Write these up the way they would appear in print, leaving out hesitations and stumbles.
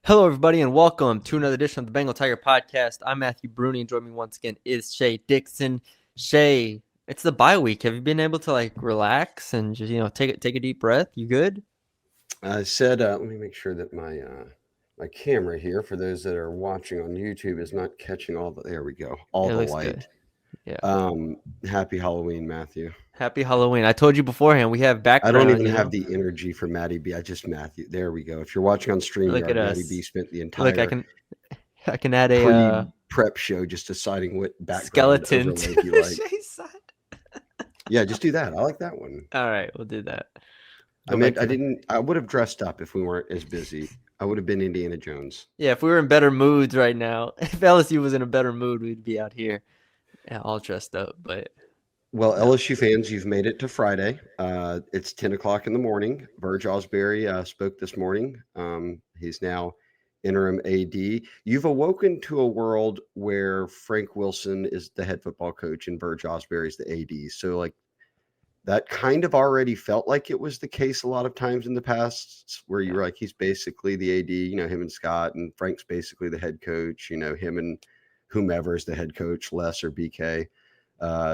Hello, everybody, and welcome to another edition of the Bengal Tiger Podcast. I'm Matthew Brune, and joining me once again is Shea Dixon. Shea, it's the bye week. Have you been able to relax and just take a deep breath? You good? I said, let me make sure that my camera here, for those that are watching on YouTube, is not catching all the. There we go, all It the looks good. light. Yeah. Happy Halloween, Matthew. Happy Halloween. I told you beforehand we have I don't background. even have the energy for Maddie B. I just Matthew. There we go. If you're watching on Look at StreamYard, Maddie B us. spent the Look, I entire can I can add a pre-prep show just deciding what background skeleton overlay he to liked. Shea's side. Yeah, just do that. I like that one. All right, we'll do that. I Go back meant to the. I would have dressed up if we weren't as busy. I would have been Indiana Jones. Yeah, if we were in better moods right now, if LSU was in a better mood, we'd be out here, all dressed up. But Well, no. LSU fans, you've made it to Friday. It's 10 o'clock in the morning. Burge Osbury spoke this morning. He's now interim AD. You've awoken to a world where Frank Wilson is the head football coach and Burge Osbury is the AD. So, like, that kind of already felt like it was the case a lot of times in the past, where you Yeah. were like, he's basically the AD, him and Scott, and Frank's basically the head coach, him and whomever is the head coach, Les or BK.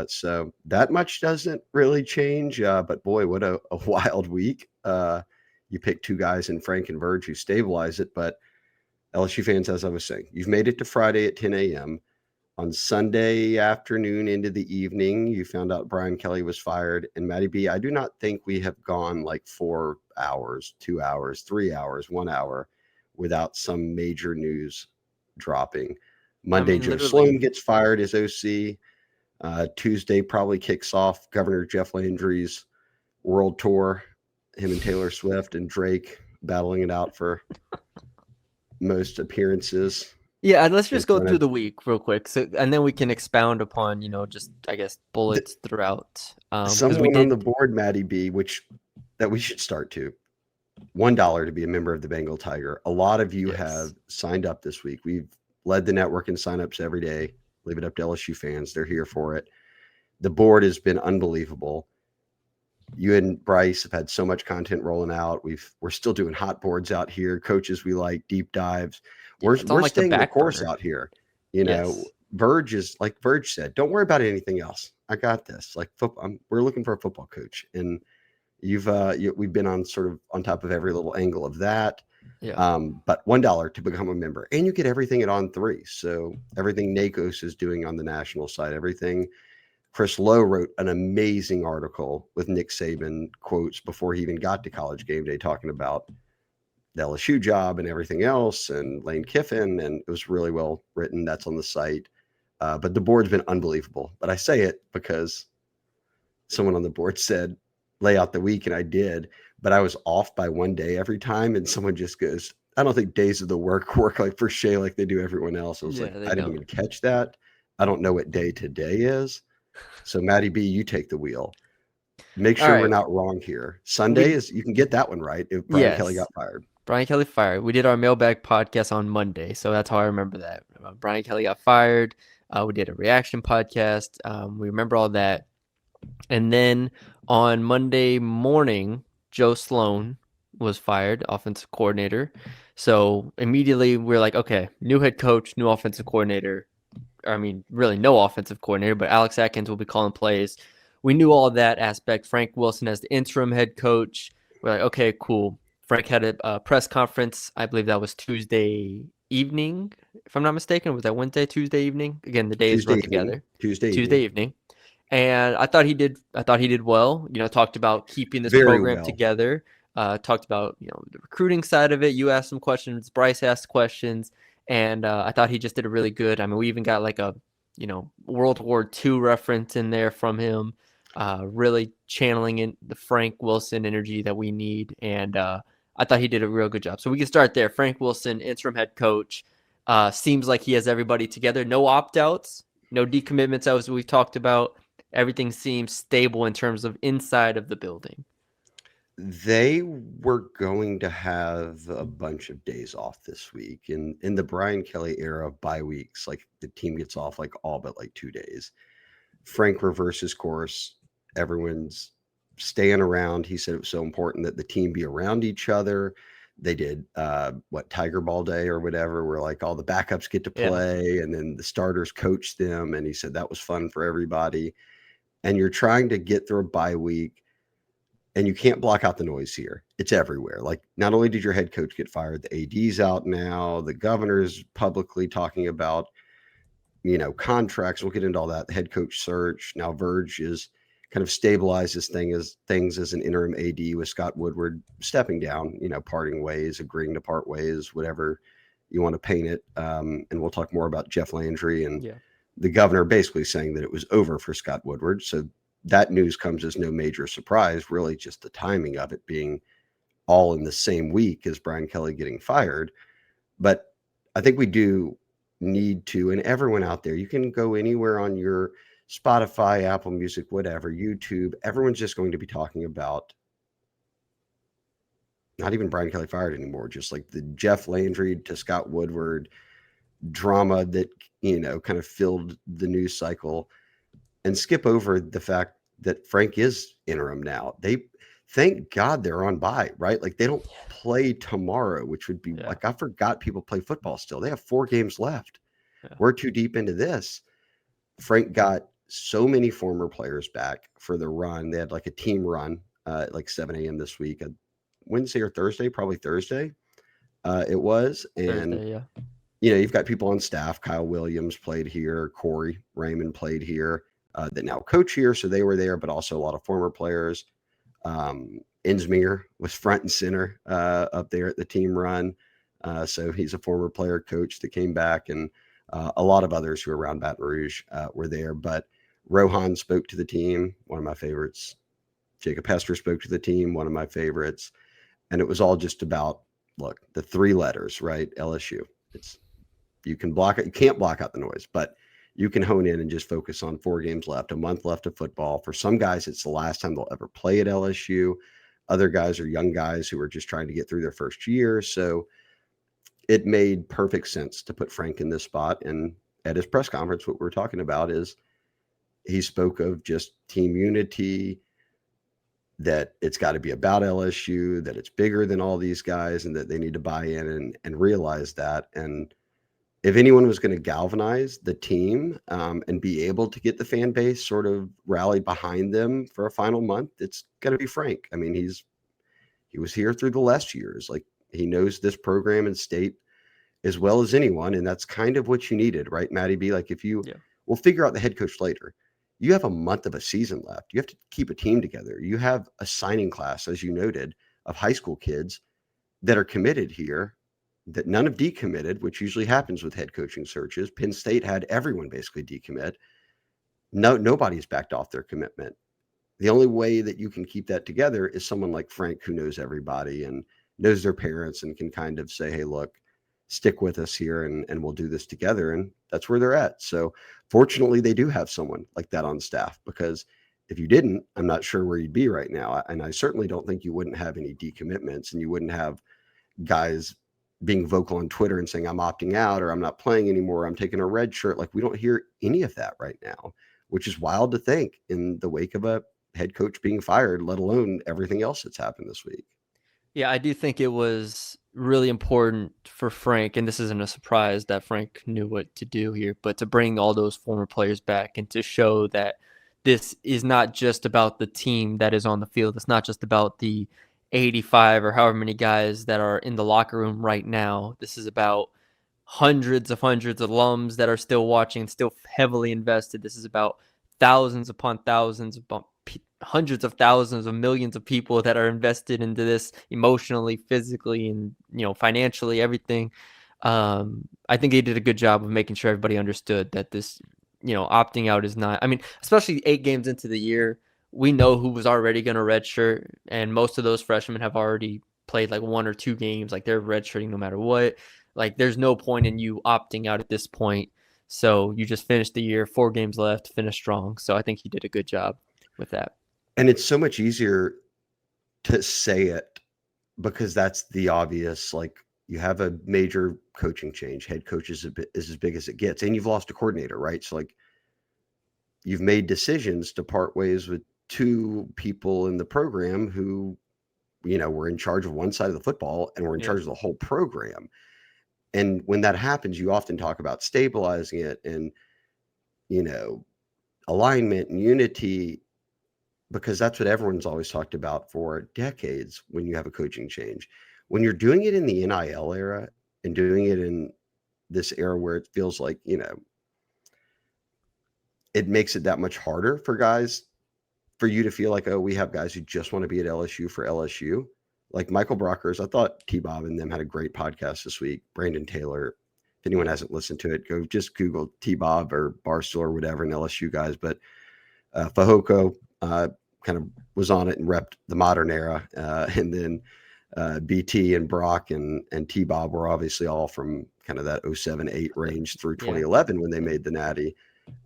So that much doesn't really change. But boy, what a wild week. You pick two guys in Frank and Verge who stabilize it. But LSU fans, as I was saying, you've made it to Friday at 10 a.m. On Sunday afternoon into the evening, you found out Brian Kelly was fired. And Matty B, I do not think we have gone like 4 hours, 2 hours, 3 hours, 1 hour without some major news dropping. I Monday, mean, Joe Sloan literally. gets fired as OC. Tuesday probably kicks off Governor Jeff Landry's world tour. Him and Taylor Swift and Drake battling it out for most appearances Yeah, let's in just go front through of. the week real quick, so and then we can expound upon, just I guess The, bullets throughout. Because we someone on the did. board, Maddie B, which that we should start to $1 to be a member of the Bengal Tiger. A lot of you have Yes. signed up this week. We've led the network in signups every day. Leave it up to LSU fans; they're here for it. The board has been unbelievable. You and Bryce have had so much content rolling out. We're still doing hot boards out here, coaches we like, deep dives. Yeah, it's on We're like the staying the back course burner. out here. Yes. Verge is like Verge said, don't worry about anything else. I got this. Like football, we're looking for a football coach, and we've been on sort of on top of every little angle of that. Yeah. But $1 to become a member, and you get everything at On3. So everything Nakos is doing on the national side, everything Chris Lowe wrote an amazing article with Nick Saban quotes before he even got to College Game Day, talking about the LSU job and everything else, and Lane Kiffin, and it was really well written. That's on the site. But the board's been unbelievable. But I say it because someone on the board said lay out the week, and I did. But I was off by one day every time, and someone just goes, "I don't think days of the work like for Shea like they do everyone else." I was Yeah, like, they I didn't don't. even catch that. I don't know what day today is. So Maddie B, you take the wheel. Make All sure we're right. not wrong here. Sunday We is you can get that one right if Brian Kelly yes. got fired. Brian Kelly fired. We did our mailbag podcast on Monday, so that's how I remember that. Brian Kelly got fired. We did a reaction podcast. We remember all that. And then on Monday morning, Joe Sloan was fired, offensive coordinator. So immediately we're like, okay, new head coach, new offensive coordinator. I mean, really no offensive coordinator, but Alex Atkins will be calling plays. We knew all that aspect. Frank Wilson as the interim head coach. We're like, okay, cool. Frank had a press conference. I believe that was Tuesday evening, if I'm not mistaken. Was that Wednesday, Tuesday evening? Again, the days Tuesday run evening. together. Tuesday Tuesday evening. evening. And I thought he did well. Talked about keeping this Very program well. together. Talked about the recruiting side of it. You asked some questions. Bryce asked questions, and I thought he just did a really good. I mean, we even got like a World War II reference in there from him. Really channeling in the Frank Wilson energy that we need, and I thought he did a real good job. So we can start there. Frank Wilson, interim head coach, seems like he has everybody together. No opt outs, no decommitments, as we've talked about. Everything seems stable in terms of inside of the building. They were going to have a bunch of days off this week. In the Brian Kelly era of bye weeks, like the team gets off like all but like 2 days. Frank reverses course. Everyone's staying around. He said it was so important that the team be around each other. they did Tiger Ball Day or whatever, where like all the backups get to Yeah. play and then the starters coach them. And he said that was fun for everybody. And you're trying to get through a bye week and you can't block out the noise here. It's everywhere. Like, not only did your head coach get fired, the AD's out now, the governor's publicly talking about, contracts. We'll get into all that. The head coach search. Now Verge is kind of stabilizes things as an interim AD with Scott Woodward stepping down, parting ways, agreeing to part ways, whatever you want to paint it. And we'll talk more about Jeff Landry and Yeah. the governor basically saying that it was over for Scott Woodward. So that news comes as no major surprise, really just the timing of it being all in the same week as Brian Kelly getting fired. But I think we do need to, and everyone out there, you can go anywhere on your Spotify, Apple Music, whatever, YouTube, everyone's just going to be talking about not even Brian Kelly fired anymore, just like the Jeff Landry to Scott Woodward drama that, kind of filled the news cycle, and skip over the fact that Frank is interim now. Thank God they're on bye, right? Like they don't play tomorrow, which would be like, I forgot people play football still. They have 4 games left. Yeah. We're too deep into this. Frank got so many former players back for the run. They had like a team run at like 7 a.m. this week, Wednesday or Thursday, probably Thursday. It was. And, Thursday, yeah. You've got people on staff. Kyle Williams played here. Corey Raymond played here that now coach here. So they were there, but also a lot of former players. Insminger was front and center up there at the team run. So he's a former player coach that came back, and a lot of others who are around Baton Rouge were there. But Rohan spoke to the team, one of my favorites. Jacob Hester spoke to the team, one of my favorites. And it was all just about, look, the 3 letters, right? LSU. You can't block out the noise, but you can hone in and just focus on 4 games left, a month left of football. For some guys, it's the last time they'll ever play at LSU. Other guys are young guys who are just trying to get through their first year. So it made perfect sense to put Frank in this spot. And at his press conference, what we're talking about is he spoke of just team unity, that it's got to be about LSU, that it's bigger than all these guys, and that they need to buy in and realize that. And if anyone was going to galvanize the team and be able to get the fan base sort of rally behind them for a final month, it's going to be Frank. I mean, he was here through the last years. Like, he knows this program and state as well as anyone, and that's kind of what you needed, right, Maddie B? Like, we'll figure out the head coach later. You have a month of a season left. You have to keep a team together. You have a signing class, as you noted, of high school kids that are committed here, that none have decommitted, which usually happens with head coaching searches. Penn State had everyone basically decommit. Nobody's backed off their commitment. The only way that you can keep that together is someone like Frank, who knows everybody and knows their parents and can kind of say, hey, look, stick with us here and we'll do this together. And that's where they're at. So fortunately, they do have someone like that on staff, because if you didn't, I'm not sure where you'd be right now. And I certainly don't think you wouldn't have any decommitments, and you wouldn't have guys being vocal on Twitter and saying, I'm opting out, or I'm not playing anymore, I'm taking a red shirt. Like, we don't hear any of that right now, which is wild to think in the wake of a head coach being fired, let alone everything else that's happened this week. Yeah, I do think it was really important for Frank, and this isn't a surprise that Frank knew what to do here, but to bring all those former players back and to show that this is not just about the team that is on the field. It's not just about the 85 or however many guys that are in the locker room right now. This is about hundreds of alums that are still watching, still heavily invested. This is about thousands upon thousands, about hundreds of thousands of millions of people that are invested into this emotionally, physically, and financially, everything. I think they did a good job of making sure everybody understood that this, opting out is not. I mean, especially 8 games into the year, we know who was already going to redshirt, and most of those freshmen have already played like 1 or 2 games. Like, they're redshirting no matter what. Like, there's no point in you opting out at this point. So you just finished the year, 4 games left, finish strong. So I think he did a good job with that. And it's so much easier to say it because that's the obvious, like, you have a major coaching change. Head coach is as big as it gets, and you've lost a coordinator, right? So, like, you've made decisions to part ways with 2 people in the program who we're in charge of one side of the football and we're in Yeah. charge of the whole program. And when that happens, you often talk about stabilizing it and, you know, alignment and unity, because that's what everyone's always talked about for decades when you have a coaching change. When you're doing it in the NIL era and doing it in this era where it feels like, it makes it that much harder for guys, for you to feel like, oh, we have guys who just want to be at LSU for LSU. Like Michael Brockers, I thought T-Bob and them had a great podcast this week. Brandon Taylor, if anyone hasn't listened to it, go just Google T-Bob or Barstool or whatever and LSU guys. But Fahoko kind of was on it and repped the modern era. And then BT and Brock and T-Bob were obviously all from kind of that 07-08 range through 2011 when they made the Natty.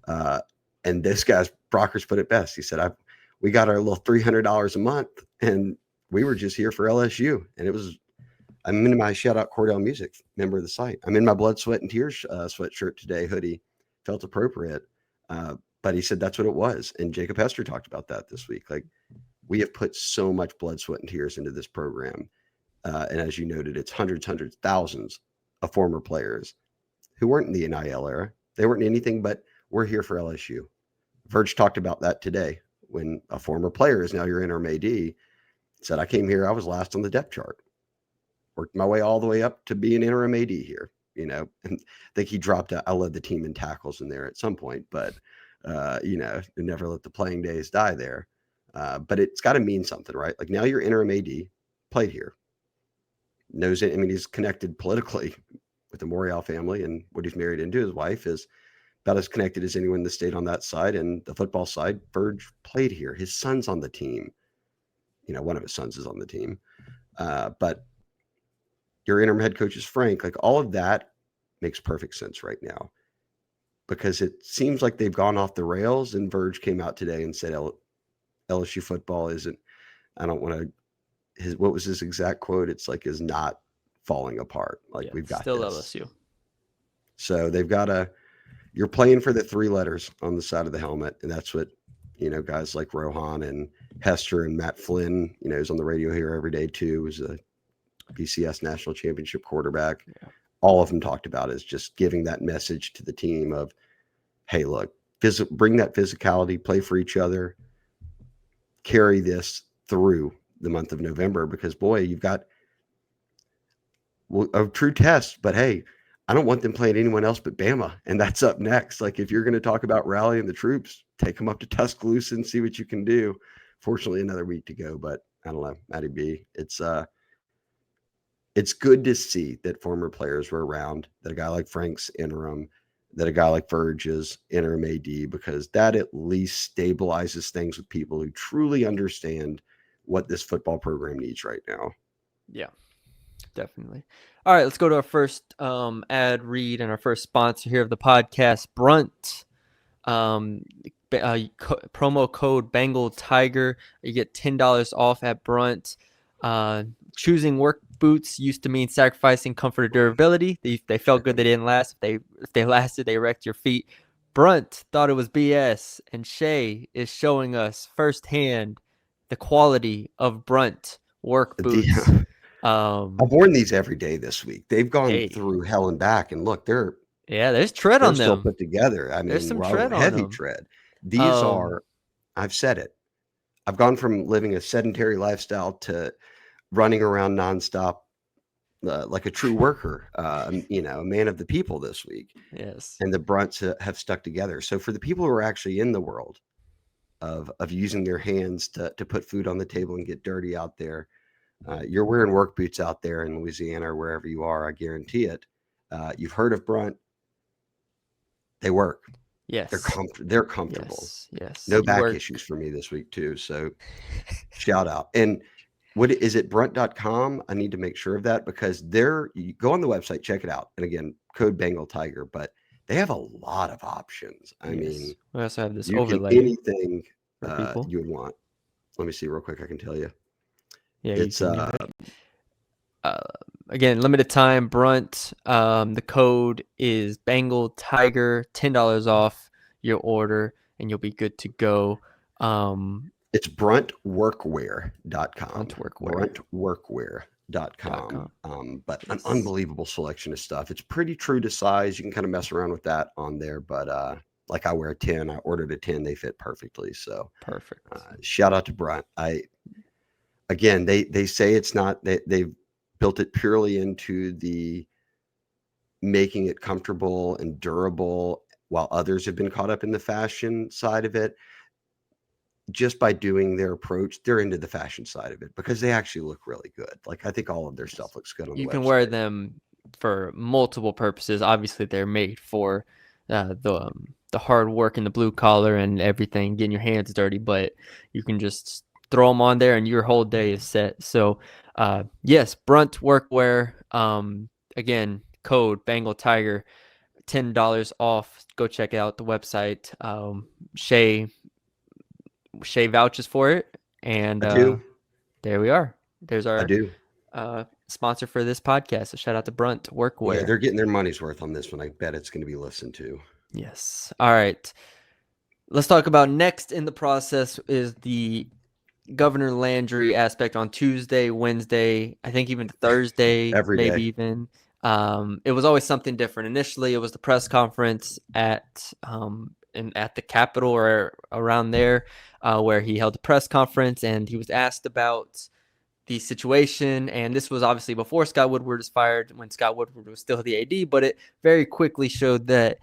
And this guy's Brockers put it best. He said, we got our little $300 a month and we were just here for LSU. And I'm in my shout out Cordell Music, member of the site. I'm in my blood, sweat, and tears sweatshirt today, hoodie. Felt appropriate. But he said that's what it was. And Jacob Hester talked about that this week. Like, we have put so much blood, sweat, and tears into this program. And as you noted, it's hundreds, thousands of former players who weren't in the NIL era. They weren't in anything, but we're here for LSU. Verge talked about that today when a former player is now your interim AD. Said, I came here, I was last on the depth chart. Worked my way all the way up to be an interim AD here, and I think he dropped out. I led the team in tackles in there at some point, but, never let the playing days die there. But it's got to mean something, right? Like, now you're interim AD, played here, knows it. I mean, he's connected politically with the Morial family, and what he's married into, his wife, is about as connected as anyone in the state on that side. And the football side, Verge played here. His son's on the team. One of his sons is on the team. But your interim head coach is Frank. Like, all of that makes perfect sense right now, because it seems like they've gone off the rails. And Verge came out today and said LSU football isn't, I don't want to, what was his exact quote? It's like, is not falling apart. Like, we've got still this. LSU. So they've got you're playing for the 3 letters on the side of the helmet. And that's what, guys like Rohan and Hester and Matt Flynn, is on the radio here every day too, was a BCS national championship quarterback. Yeah. All of them talked about is just giving that message to the team of, hey, look, bring that physicality, play for each other, carry this through the month of November, because boy, you've got a true test. But hey, I don't want them playing anyone else but Bama, and that's up next. Like, if you're going to talk about rallying the troops, take them up to Tuscaloosa and see what you can do. Fortunately, another week to go, but I don't know, Matty B. It's good to see that former players were around, that a guy like Frank's interim, that a guy like Verge is interim AD, because that at least stabilizes things with people who truly understand what this football program needs right now. Yeah, definitely. All right, let's go to our first ad read and our first sponsor here of the podcast, Brunt. Promo code Bengal Tiger. You get $10 off at Brunt. Choosing work boots used to mean sacrificing comfort or durability. They felt good, they didn't last. If they lasted, they wrecked your feet. Brunt thought it was BS, and Shea is showing us firsthand the quality of Brunt work boots. I've worn these every day this week. They've gone through hell and back, and look, there's tread on them. They're still put together. I mean, there's some tread on heavy them. tread. These are, I've said it, I've gone from living a sedentary lifestyle to running around nonstop like a true worker, a man of the people this week. Yes. And the Brunts have stuck together. So for the people who are actually in the world of using their hands to put food on the table and get dirty out there, you're wearing work boots out there in Louisiana or wherever you are, I guarantee it. You've heard of Brunt. They work. Yes. They're comfortable. Yes. No back issues for me this week too. So shout out. And what is it? Brunt.com. I need to make sure of that, because you go on the website, check it out. And again, code Bengal Tiger, but they have a lot of options. I mean, we also have this overlay. Anything you would want. Let me see real quick. I can tell you. Yeah, it's again, limited time Brunt. The code is Bengal Tiger, $10 off your order, and you'll be good to go. It's bruntworkwear.com. Bruntworkwear.com. Bruntworkwear.com. But an Yes. unbelievable selection of stuff. It's pretty true to size. You can kind of mess around with that on there, but like I wear a 10. I ordered a 10. They fit perfectly. So Perfect. shout out to Brunt. Again, they say it's not, they've built it purely into the making it comfortable and durable, while others have been caught up in the fashion side of it. Just by doing their approach, they're into the fashion side of it because they actually look really good. Like I think all of their Yes. stuff looks good on the You can wear website. them for multiple purposes. Obviously, they're made for the hard work and the blue collar and everything, getting your hands dirty. But you can just throw them on there, and your whole day is set. So, yes, Brunt workwear. Again, code Bengal Tiger, $10 off. Go check out the website. Shay vouches for it, and I do. there we are. There's I our do. sponsor for this podcast. So shout out to Brunt Yeah, Workwear. they're getting their money's worth on this one. I bet it's going to be listened to. Yes. All right. Let's talk about next in the process is the Governor Landry aspect on Tuesday, Wednesday, I think even Thursday, Every maybe day. even. It was always something different. Initially, it was the press conference at the Capitol or around there, where he held a press conference and he was asked about the situation. And this was obviously before Scott Woodward was fired, when Scott Woodward was still the AD, but it very quickly showed that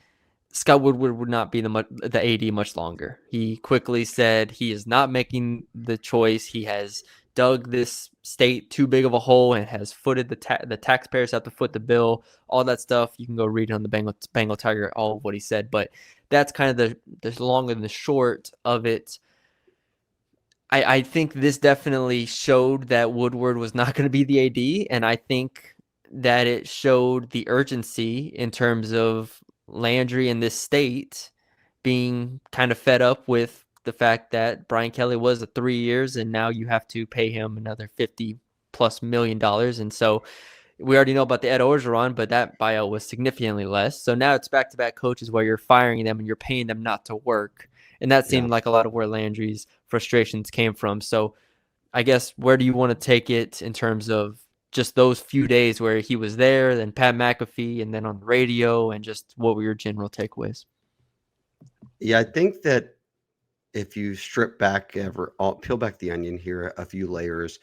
Scott Woodward would not be the AD much longer. He quickly said he is not making the choice. He has dug this state too big of a hole and has footed the taxpayers have to foot the bill. All that stuff you can go read on the Bengal Tiger, all of what he said. But that's kind of the long and the short of it. I think this definitely showed that Woodward was not going to be the AD, and I think that it showed the urgency in terms of Landry in this state being kind of fed up with the fact that Brian Kelly was at 3 years and now you have to pay him another $50+ million. And so we already know about the Ed Orgeron, but that buyout was significantly less. So now it's back-to-back coaches where you're firing them and you're paying them not to work. And that Yeah. seemed like a lot of where Landry's frustrations came from. So I guess where do you want to take it in terms of just those few days where he was there, then Pat McAfee, and then on the radio, and just what were your general takeaways? Yeah, I think that if you strip back peel back the onion here a few layers,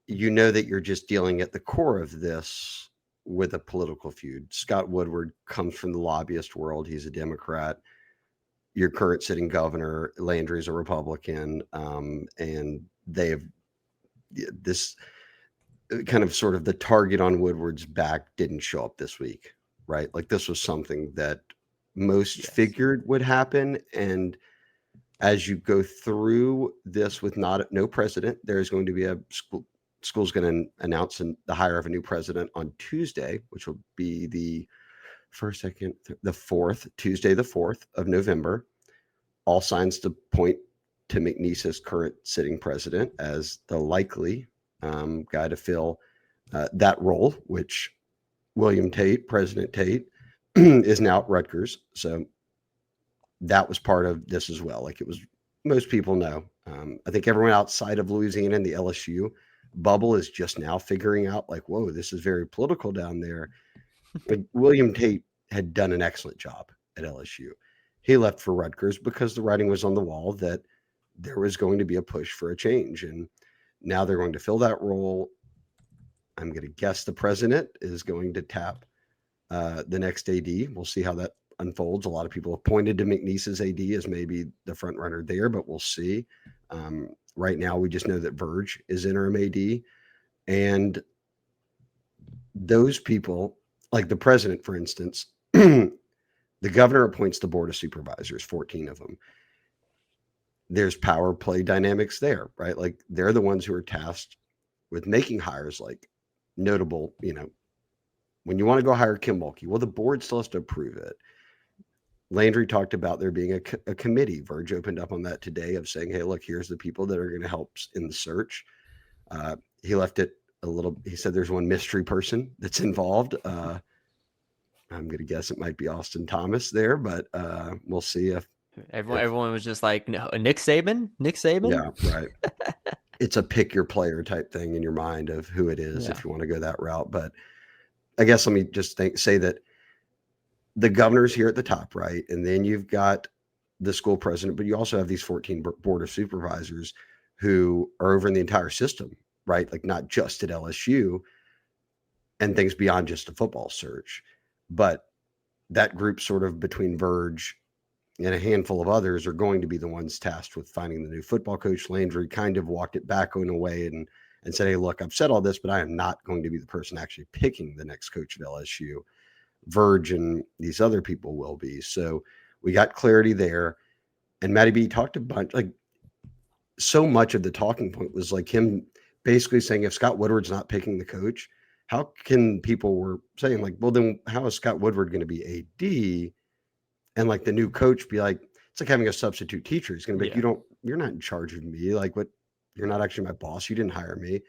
you know that you're just dealing at the core of this with a political feud. Scott Woodward comes from the lobbyist world. He's a Democrat. Your current sitting governor, Landry, is a Republican. And they have this kind of sort of the target on Woodward's back didn't show up this week, right? Like this was something that most Yes. figured would happen. And as you go through this with no president, there's going to be school's going to announce the hire of a new president on Tuesday, which will be the first, second, the fourth, Tuesday, the 4th of November. All signs to point to McNeese as current sitting president as the likely guy to fill that role, which William Tate, President Tate, is now at Rutgers. So that was part of this as well. Like it was, most people know. I think everyone outside of Louisiana and the LSU bubble is just now figuring out, like, whoa, this is very political down there. Like William Tate had done an excellent job at LSU. He left for Rutgers because the writing was on the wall that there was going to be a push for a change. And now they're going to fill that role. I'm going to guess the president is going to tap the next AD. We'll see how that unfolds. A lot of people have pointed to McNeese's AD as maybe the front runner there, but we'll see. Right now, we just know that Verge is interim AD. And those people, like the president, for instance, the governor appoints the board of supervisors, 14 of them. There's power play dynamics there, right? Like they're the ones who are tasked with making hires like notable, when you want to go hire Kim Mulkey, well, the board still has to approve it. Landry talked about there being a committee. Verge opened up on that today of saying, hey, look, here's the people that are going to help in the search. He left it he said there's one mystery person that's involved. I'm going to guess it might be Austin Thomas there, but we'll see if Everyone was just like, no, Nick Saban, Nick Saban. Yeah, right. It's a pick your player type thing in your mind of who it is Yeah, if you want to go that route. But I guess let me just say that the governor's here at the top, right? And then you've got the school president, but you also have these 14 board of supervisors who are over in the entire system, right? Like not just at LSU and things beyond just a football search. But that group sort of between Verge and a handful of others are going to be the ones tasked with finding the new football coach. Landry kind of walked it back in a way and said, hey, look, I've said all this, but I am not going to be the person actually picking the next coach at LSU. Verge and these other people will be. So we got clarity there. And Matty B talked a bunch, like so much of the talking point was like him basically saying if Scott Woodward's not picking the coach, how can people were saying like, well, then how is Scott Woodward going to be AD? And like the new coach be like, it's like having a substitute teacher. He's going to be like, you're not in charge of me. Like what, you're not actually my boss. You didn't hire me.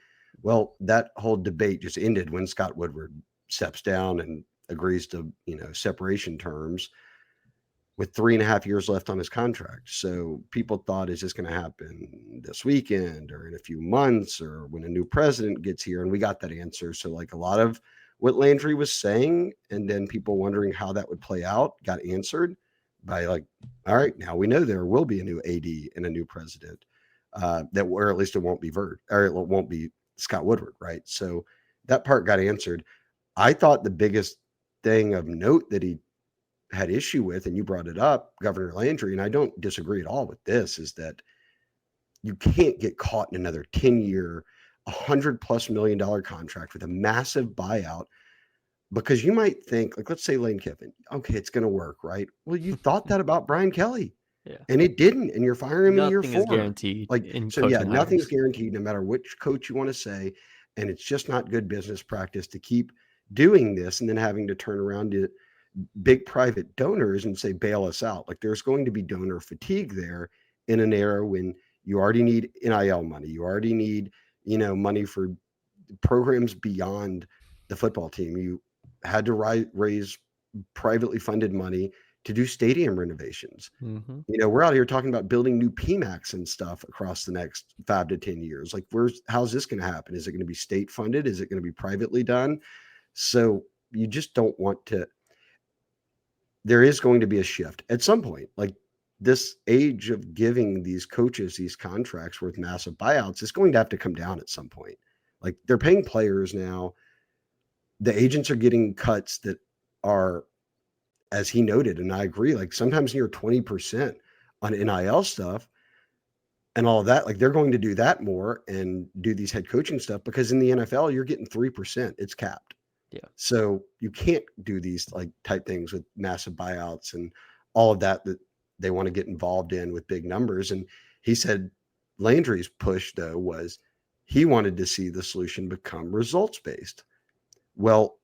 Well, that whole debate just ended when Scott Woodward steps down and agrees to, separation terms with 3.5 years left on his contract. So people thought, is this going to happen this weekend or in a few months or when a new president gets here? And we got that answer. So like a lot of what Landry was saying, and then people wondering how that would play out got answered by like, all right, now we know there will be a new AD and a new president or at least it won't be or it won't be Scott Woodward. Right. So that part got answered. I thought the biggest thing of note that he had issue with, and you brought it up, Governor Landry, and I don't disagree at all with this, is that you can't get caught in another 10-year, $100+ million contract with a massive buyout because you might think, like, let's say Lane Kiffin, okay, it's going to work, right? Well, you thought that about Brian Kelly. yeah. And it didn't, and you're firing him in year 4. Nothing is guaranteed. Like, in so yeah, coaching nothing's hires. guaranteed no matter which coach you want to say. And it's just not good business practice to keep doing this and then having to turn around to big private donors and say, bail us out. Like there's going to be donor fatigue there in an era when you already need NIL money. You already need, money for programs beyond the football team. You had to raise privately funded money to do stadium renovations. Mm-hmm. We're out here talking about building new PMACs and stuff across the next 5 to 10 years. Like how's this going to happen? Is it going to be state funded? Is it going to be privately done? So you just don't want to, there is going to be a shift at some point. Like this age of giving these coaches these contracts worth massive buyouts is going to have to come down at some point. Like they're paying players now. The agents are getting cuts that are, as he noted, and I agree, like sometimes near 20% on NIL stuff and all of that. Like they're going to do that more and do these head coaching stuff because in the NFL, you're getting 3%. It's capped. Yeah. So you can't do these like type things with massive buyouts and all of that they want to get involved in with big numbers. And he said Landry's push though was he wanted to see the solution become results based. Well,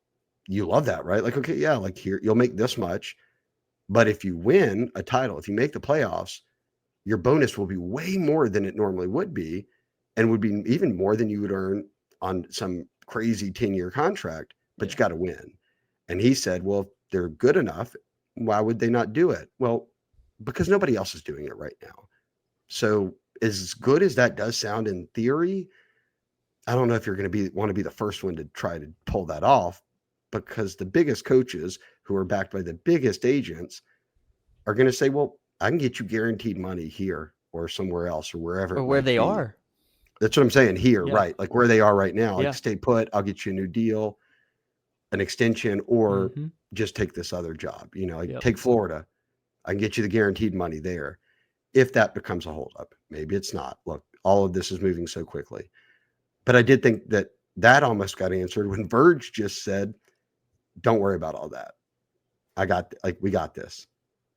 you love that, right? Like, okay, yeah, like here you'll make this much, but if you win a title, if you make the playoffs, your bonus will be way more than it normally would be, and would be even more than you would earn on some crazy 10-year contract. But you got to win. And he said, well, if they're good enough, why would they not do it? Well, because nobody else is doing it right now. So as good as that does sound in theory, I don't know if you're going to want to be the first one to try to pull that off, because the biggest coaches who are backed by the biggest agents are going to say, well, I can get you guaranteed money here or somewhere else or wherever Or it where might they be. are. That's what I'm saying here, Yeah. right? Like where they are right now, like Yeah. stay put, I'll get you a new deal, an extension, or Mm-hmm. just take this other job, like Yep. take Florida. I can get you the guaranteed money there. If that becomes a holdup, maybe it's not. Look, all of this is moving so quickly. But I did think that almost got answered when Verge just said, don't worry about all that. We got this.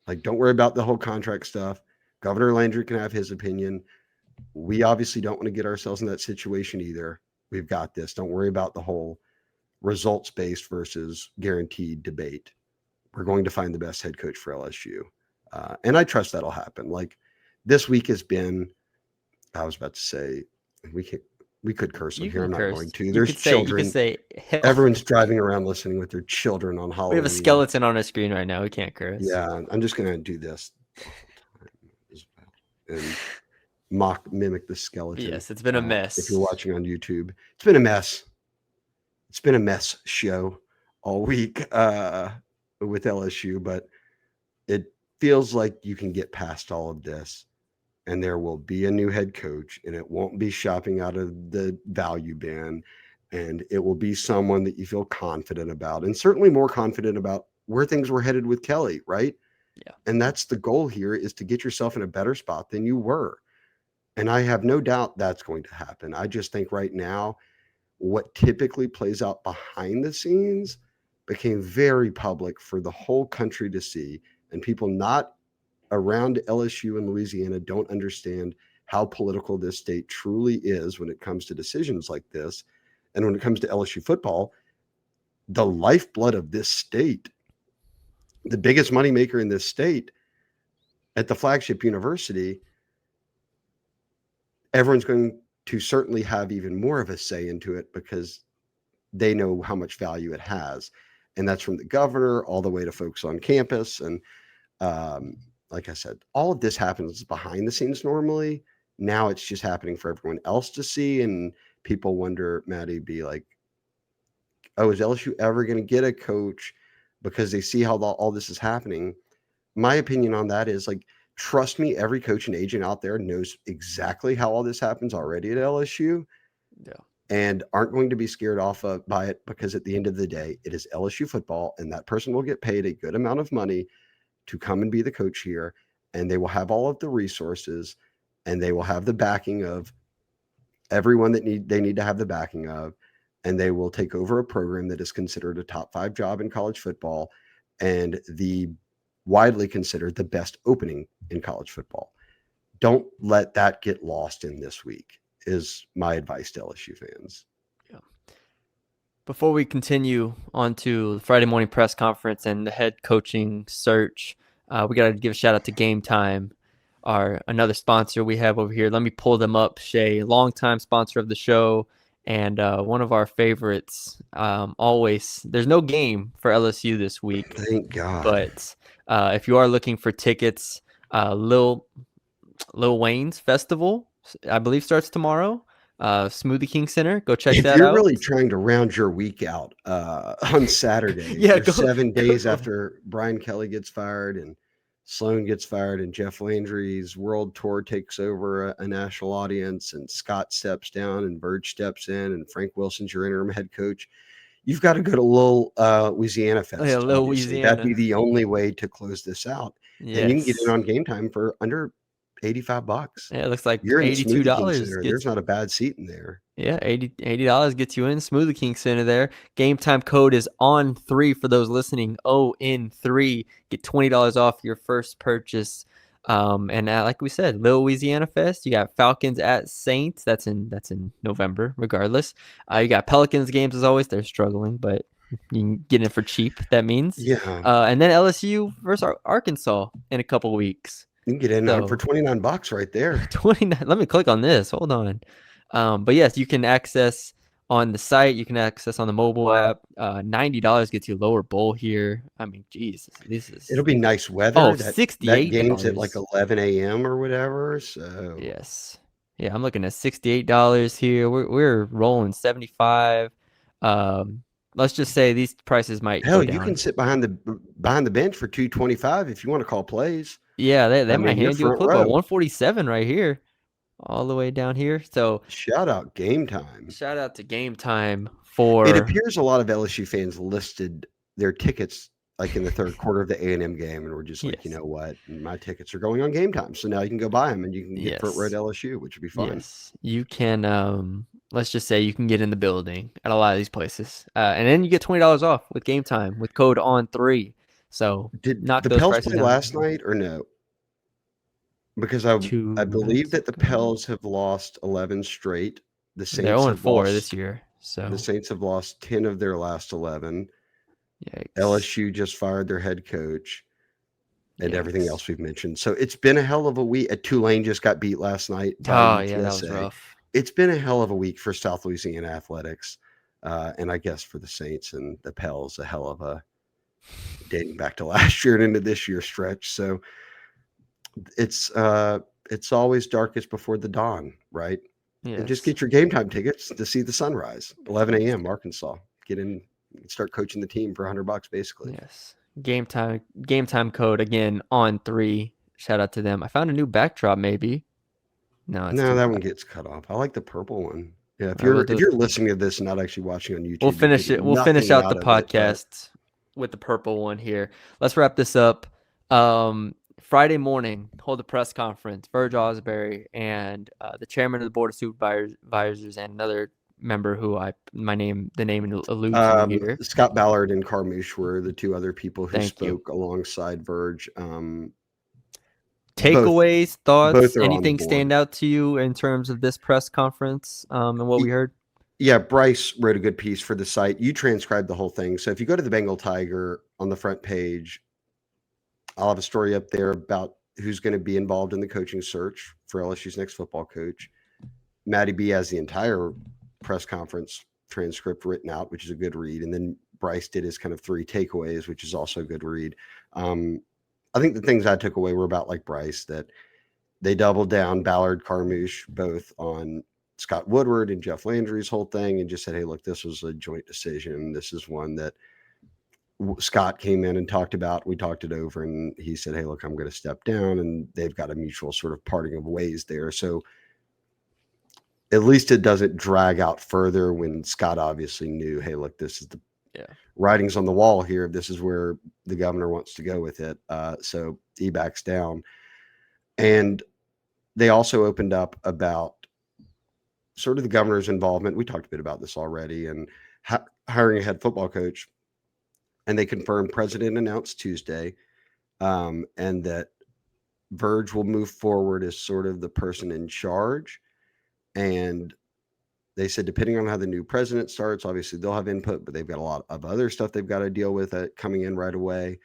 Like, don't worry about the whole contract stuff. Governor Landry can have his opinion. We obviously don't want to get ourselves in that situation either. We've got this. Don't worry about the whole results-based versus guaranteed debate. We're going to find the best head coach for LSU. And I trust that'll happen. Like this week has been, I was about to say, we could curse on here. I'm not going to. There's children. You could say hell. Everyone's driving around listening with their children on Halloween. We have a skeleton on our screen right now. We can't curse. Yeah, I'm just going to do this. and mimic the skeleton. Yes, it's been a If you're mess. watching on YouTube, it's been a mess. It's been a mess show all week with LSU, but it feels like you can get past all of this and there will be a new head coach and it won't be shopping out of the value bin, and it will be someone that you feel confident about, and certainly more confident about where things were headed with Kelly, right? Yeah. And that's the goal here, is to get yourself in a better spot than you were. And I have no doubt that's going to happen. I just think right now, what typically plays out behind the scenes became very public for the whole country to see. And people not around LSU and Louisiana don't understand how political this state truly is when it comes to decisions like this. And when it comes to LSU football, the lifeblood of this state, the biggest moneymaker in this state at the flagship university, everyone's going to certainly have even more of a say into it because they know how much value it has. And that's from the governor all the way to folks on campus. And like I said, all of this happens behind the scenes normally. Now it's just happening for everyone else to see. And people wonder, Maddie, be like, oh, is LSU ever going to get a coach because they see how all this is happening? My opinion on that is, like, trust me, every coach and agent out there knows exactly how all this happens already at LSU. Yeah. And aren't going to be scared off by it, because at the end of the day, it is LSU football, and that person will get paid a good amount of money to come and be the coach here, and they will have all of the resources, and they will have the backing of everyone that they need to have the backing of, and they will take over a program that is considered a top 5 job in college football and the widely considered the best opening in college football. Don't let that get lost in this week, is my advice to LSU fans. Yeah. Before we continue on to the Friday morning press conference and the head coaching search, we got to give a shout out to Game Time, another sponsor we have over here. Let me pull them up. Shea, longtime sponsor of the show and one of our favorites. Always, there's no game for LSU this week. Thank God. But if you are looking for tickets, Lil Wayne's Festival, I believe, starts tomorrow. Smoothie King Center, go check If that you're out. really trying to round your week out on Saturday, Yeah, there's 7 days after Brian Kelly gets fired and Sloan gets fired and Jeff Landry's world tour takes over a national audience and Scott steps down and Bird steps in and Frank Wilson's your interim head coach. You've got to go to Lil Louisiana Fest. Yeah, Lil Obviously. Louisiana. That'd be the only way to close this out. Yes. And you can get in on Game Time for under $85. Yeah, it looks like You're in $82 Smoothie King Center. There's not a bad seat in there. Yeah, $80 gets you in Smoothie King Center there. Game Time code is on3 for those listening. ON3. Get $20 off your first purchase. And like we said, Lil Louisiana Fest. You got Falcons at Saints. That's in November, regardless. You got Pelicans games as always. They're struggling, but you can get in for cheap. That means. Yeah. And then LSU versus Arkansas in a couple weeks. You can get in for $29 right there. 29. Let me click on this. Hold on. But yes, you can access on the site. You can access on the mobile app. $90 gets you a lower bowl here. I mean, geez, this is. It'll be nice weather. Oh, $68. That game's at like 11 a.m. or whatever. So yes, yeah, I'm looking at $68 here. We're rolling 75. Let's just say these prices might go down. You can sit behind the bench for $225 if you want to call plays. Yeah, they might hand you a clip of 147 right here, all the way down here. So shout out Game Time. Shout out to Game Time for. It appears a lot of LSU fans listed their tickets like in the third quarter of the A&M game, and we're just like, yes. You know what? My tickets are going on Game Time, so now you can go buy them and you can get front row at LSU, which would be fun. Yes, you can. Let's just say you can get in the building at a lot of these places, and then you get $20 off with Game Time with code ON3. So did the Pels play last night or no? Because I believe that the Pels have lost 11 straight. The Saints they're 0-4 this year. So the Saints have lost 10 of their last 11. Yikes. LSU just fired their head coach and everything else we've mentioned. So it's been a hell of a week. Tulane just got beat last night. Oh, yeah, that was rough. It's been a hell of a week for South Louisiana athletics. And I guess for the Saints and the Pels, a hell of a dating back to last year and into this year's stretch. So it's it's always darkest before the dawn, right? And just Yes. get your game time tickets to see the sunrise, 11 a.m. Arkansas. Get in, start coaching the team for $100 basically. Yes. Game time code again On3. Shout out to them. I found a new backdrop maybe. No, it's No, too that one bright. gets cut off. I like the purple one. Yeah, All right, we'll do if you're listening to this and not actually watching on We'll YouTube, you're finish it. getting We'll finish nothing out the out of it. But podcast with the purple one here. Let's wrap this up. Friday morning, hold a press conference. Verge Osbury and the chairman of the board of supervisors and another member who the name eludes me here. Scott Ballard and Carmouche were the two other people who Thank you. spoke alongside Verge. Takeaways, Both thoughts, are on the anything board. stand out to you in terms of this press conference and what we heard? Yeah, Bryce wrote a good piece for the site. You transcribed the whole thing. So if you go to the Bengal Tiger on the front page, I'll have a story up there about who's going to be involved in the coaching search for LSU's next football coach. Maddie B has the entire press conference transcript written out, which is a good read. And then Bryce did his kind of 3 takeaways, which is also a good read. I think the things I took away were about like Bryce, that they doubled down, Ballard, Carmouche, both on Scott Woodward and Jeff Landry's whole thing, and just said, hey, look, this was a joint decision. This is one that Scott came in and talked about. We talked it over, and he said, hey, look, I'm going to step down, and they've got a mutual sort of parting of ways there. So at least it doesn't drag out further when Scott obviously knew, hey, look, this is the writings on the wall here. This is where the governor wants to go with it. So he backs down. And they also opened up about sort of the governor's involvement. We talked a bit about this already, and hiring a head football coach. And they confirmed President announced Tuesday, and that Verge will move forward as sort of the person in charge. And they said, depending on how the new president starts, obviously they'll have input, but they've got a lot of other stuff they've got to deal with coming in right away.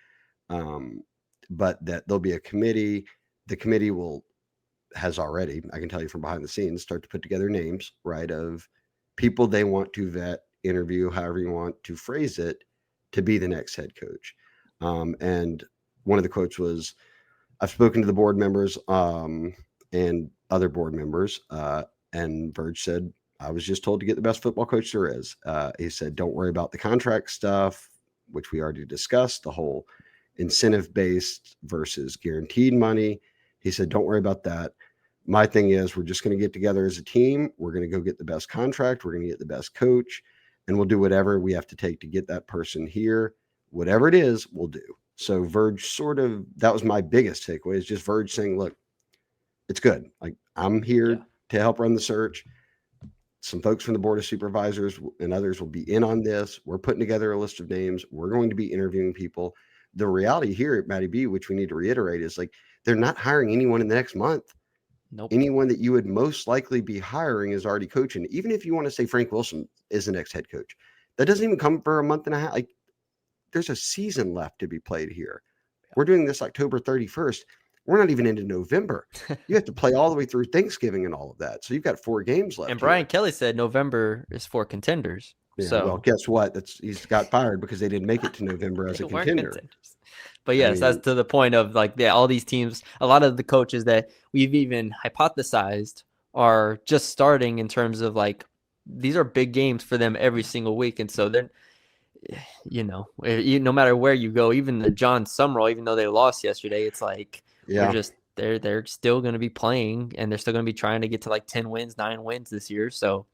But that there'll be a committee. The committee has already, I can tell you from behind the scenes, start to put together names, right, of people they want to vet, interview, however you want to phrase it, to be the next head coach. And one of the quotes was, I've spoken to the board members and other board members, and Verge said, I was just told to get the best football coach there is. He said, don't worry about the contract stuff, which we already discussed, the whole incentive-based versus guaranteed money. He said, don't worry about that. My thing is, we're just going to get together as a team. We're going to go get the best contract. We're going to get the best coach, and we'll do whatever we have to take to get that person here. Whatever it is, we'll do. So Verge that was my biggest takeaway, is just Verge saying, look, it's good. Like, I'm here to help run the search. Some folks from the board of supervisors and others will be in on this. We're putting together a list of names. We're going to be interviewing people. The reality here at Matty B, which we need to reiterate, is like, they're not hiring anyone in the next month. Nope. Anyone that you would most likely be hiring is already coaching. Even if you want to say Frank Wilson is the next head coach, that doesn't even come for a month and a half. Like, there's a season left to be played here. We're doing this October 31st. We're not even into November. You have to play all the way through Thanksgiving and all of that. So you've got 4 games left. And Brian Kelly said November is for contenders. Yeah, so well, guess what? He's got fired because they didn't make it to November as a contender. But yes, that's to the point of like, all these teams, a lot of the coaches that we've even hypothesized are just starting in terms of like, these are big games for them every single week. And so they're, no matter where you go, even the John Summerall, even though they lost yesterday, it's like, they're still going to be playing, and they're still going to be trying to get to like 10 wins, 9 wins this year. So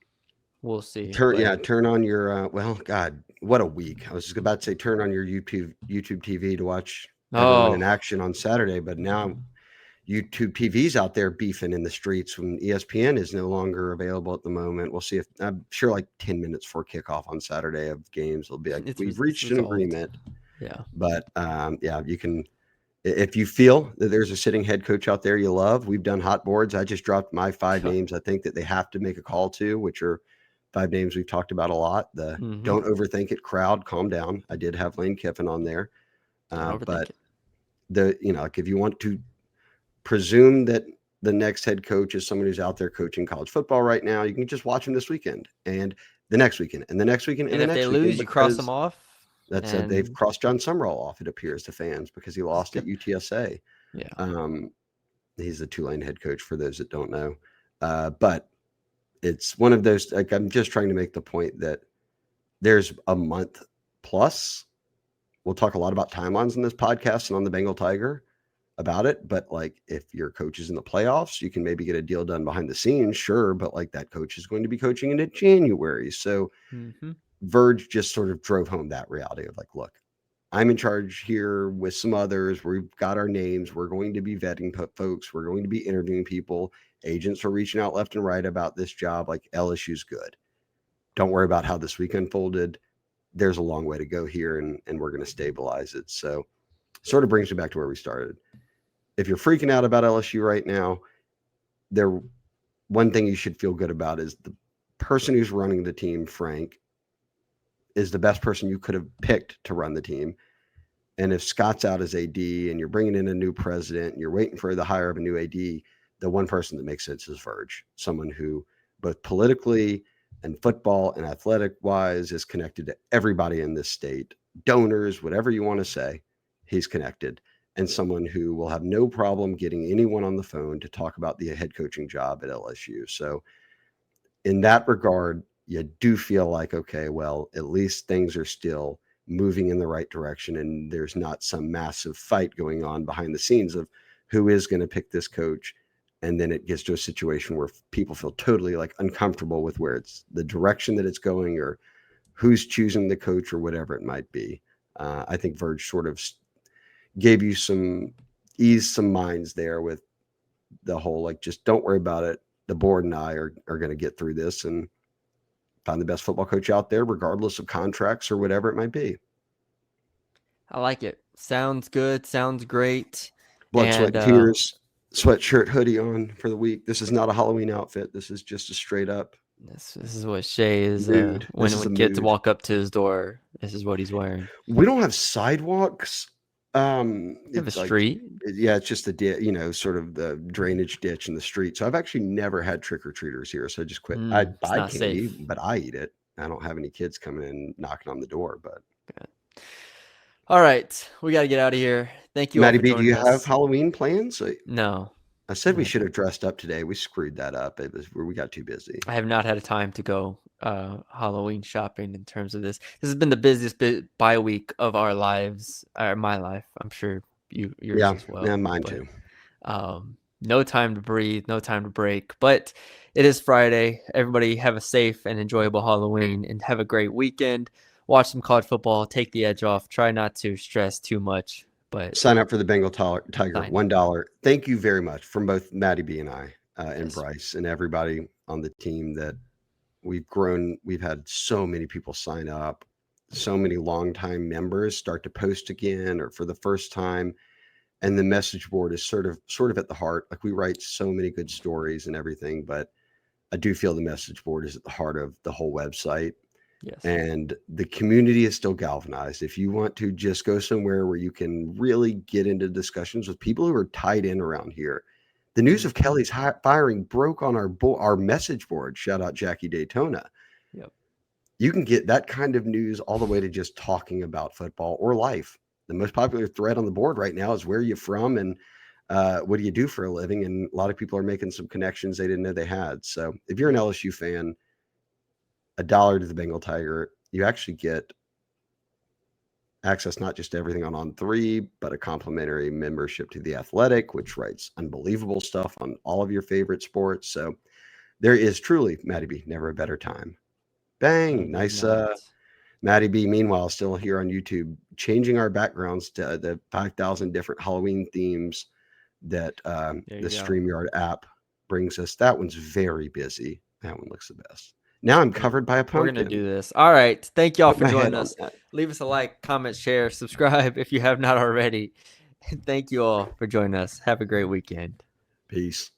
we'll see. Turn on your well, God, what a week. I was just about to say turn on your YouTube TV to watch everyone in action on Saturday, but now YouTube TV's out there beefing in the streets when ESPN is no longer available at the moment. We'll see if, I'm sure, like 10 minutes before kickoff on Saturday of games, it'll be like, we've reached an agreement. Yeah. But you can, if you feel that there's a sitting head coach out there you love, we've done hot boards. I just dropped my 5 names I think that they have to make a call to, which are 5 names we've talked about a lot. Don't overthink it crowd, calm down. I did have Lane Kiffin on there. But like, if you want to presume that the next head coach is someone who's out there coaching college football right now, you can just watch them this weekend and the next weekend and the next weekend. And if they lose, you cross them off. That's they've crossed John Summerall off, it appears, to fans, because he lost at UTSA. Yeah. He's the Tulane head coach for those that don't know. But it's one of those, like, I'm just trying to make the point that there's a month plus. We'll talk a lot about timelines in this podcast and on the Bengal Tiger about it. But like, if your coach is in the playoffs, you can maybe get a deal done behind the scenes, sure. But like, that coach is going to be coaching into January. So Verge just sort of drove home that reality of like, look, I'm in charge here with some others. We've got our names. We're going to be vetting folks. We're going to be interviewing people. Agents are reaching out left and right about this job. Like, LSU's good. Don't worry about how this week unfolded. There's a long way to go here, and we're going to stabilize it. So sort of brings me back to where we started. If you're freaking out about LSU right now, one thing you should feel good about is the person who's running the team, Frank, is the best person you could have picked to run the team. And if Scott's out as AD and you're bringing in a new president and you're waiting for the hire of a new AD, the one person that makes sense is Verge, someone who both politically and football and athletic wise is connected to everybody in this state, donors, whatever you want to say, he's connected, and someone who will have no problem getting anyone on the phone to talk about the head coaching job at LSU. So in that regard, you do feel like, okay, well, at least things are still moving in the right direction, and there's not some massive fight going on behind the scenes of who is going to pick this coach. And then it gets to a situation where people feel totally like uncomfortable with where it's the direction that it's going or who's choosing the coach or whatever it might be. I think Verge sort of gave you some minds there with the whole, like, just don't worry about it. The board and I are going to get through this and find the best football coach out there, regardless of contracts or whatever it might be. I like it. Sounds good. Sounds great. Blood, sweat, and tears, sweatshirt, hoodie on for the week. This is not a Halloween outfit. This is just a straight up. This is what Shea is. When kids walk up to his door, this is what he's wearing. We don't have sidewalks. We have a street. Yeah, it's just sort of the drainage ditch in the street. So I've actually never had trick-or-treaters here. So I just quit. I buy candy, but I eat it. I don't have any kids coming in knocking on the door, but. Good. All right. We got to get out of here. Thank you, Maddie B, do you have Halloween plans? No. I said we should have dressed up today. We screwed that up. We got too busy. I have not had a time to go Halloween shopping in terms of this. This has been the busiest bye week of our lives, or my life. I'm sure yours as well. Yeah, mine too. No time to breathe, no time to break. But it is Friday. Everybody have a safe and enjoyable Halloween and have a great weekend. Watch some college football. Take the edge off. Try not to stress too much. But sign up for the Bengal Tiger, $1. Thank you very much from both Maddie B and I and Bryce and everybody on the team that we've grown. We've had so many people sign up, so many longtime members start to post again or for the first time. And the message board is sort of at the heart. Like, we write so many good stories and everything, but I do feel the message board is at the heart of the whole website. Yes. And the community is still galvanized. If you want to just go somewhere where you can really get into discussions with people who are tied in around here. The news of Kelly's firing broke on our message board. Shout out Jackie Daytona. Yep. You can get that kind of news all the way to just talking about football or life. The most popular thread on the board right now is where are you from and what do you do for a living? And a lot of people are making some connections they didn't know they had. So if you're an LSU fan, $1 to the Bengal Tiger, you actually get access not just to everything on On3, but a complimentary membership to The Athletic, which writes unbelievable stuff on all of your favorite sports. So there is truly, Maddie B, never a better time. Bang. Nice. Maddie B, meanwhile, still here on YouTube, changing our backgrounds to the 5,000 different Halloween themes that the StreamYard app brings us. That one's very busy. That one looks the best. Now I'm covered by a pumpkin. We're going to do this. All right. Thank y'all for joining us. Leave us a like, comment, share, subscribe if you have not already. Thank you all for joining us. Have a great weekend. Peace.